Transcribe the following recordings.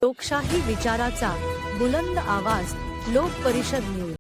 लोकशाही विचाराचा बुलंद आवाज लोक परिषद न्यूज।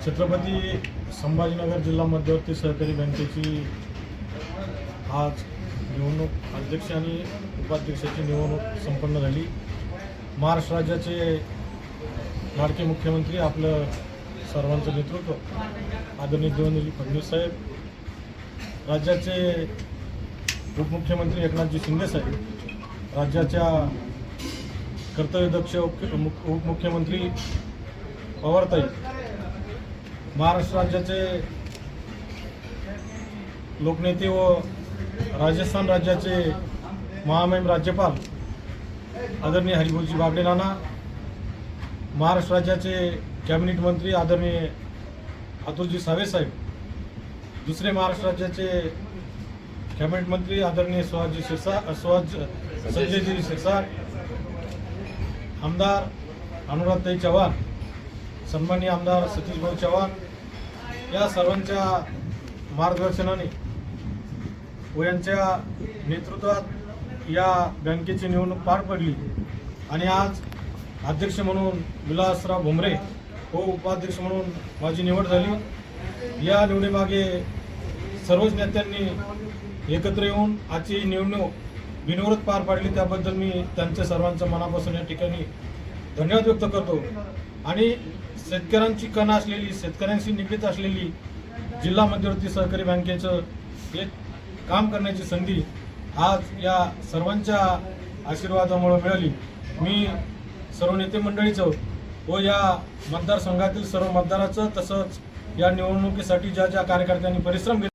छत्रपती संभाजीनगर जिल्हा मध्यवर्ती सहकारी बँकेची आज निवडणूक अध्यक्ष आणि उपाध्यक्षाची निवडणूक संपन्न झाली। महाराष्ट्र राज्याचे लाडके मुख्यमंत्री आपलं सर्वांचं नेतृत्व आदरणीय देवेंद्रजी फडणवीस साहेब, राज्याचे उपमुख्यमंत्री एकनाथजी शिंदे साहेब, राज्याच्या कर्तव्यदक्ष उपमुख्यमंत्री पवारताई, महाराष्ट्र राज्याचे लोकनेते व राजस्थान राज्याचे महामहिम राज्यपाल आदरणीय हरिभाऊजी बागडे नाना, महाराष्ट्र राज्याचे कॅबिनेट मंत्री आदरणीय अतुलजी सावे साहेब, दुसरे महाराष्ट्र राज्याचे कॅबिनेट मंत्री आदरणीय संजयजी शिरसाट, आमदार अनुराधताई चव्हाण, सन्माननीय आमदार सतीश भाऊ चव्हाण, या सर्वांच्या मार्गदर्शनाने व यांच्या नेतृत्वात या बँकेची निवडणूक पार पडली आणि आज अध्यक्ष म्हणून विलासराव भुमरे व उपाध्यक्ष म्हणून माझी निवड झाली। या निवडीमागे सर्वच नेत्यांनी एकत्र येऊन आजची निवडणूक बिनविरोध पार पाडली, त्याबद्दल मी त्यांच्या सर्वांच्या मनापासून या ठिकाणी धन्यवाद व्यक्त करतो। आणि शेतकऱ्यांची कण असलेली, शेतकऱ्यांशी निगडीत असलेली जिल्हा मध्यवर्ती सहकारी बँकेचं एक काम करण्याची संधी आज या सर्वांच्या आशीर्वादामुळे मिळाली। मी सर्व नेते मंडळीचं व या मतदारसंघातील सर्व मतदाराचं तसंच या निवडणुकीसाठी ज्या कार्यकर्त्यांनी परिश्रम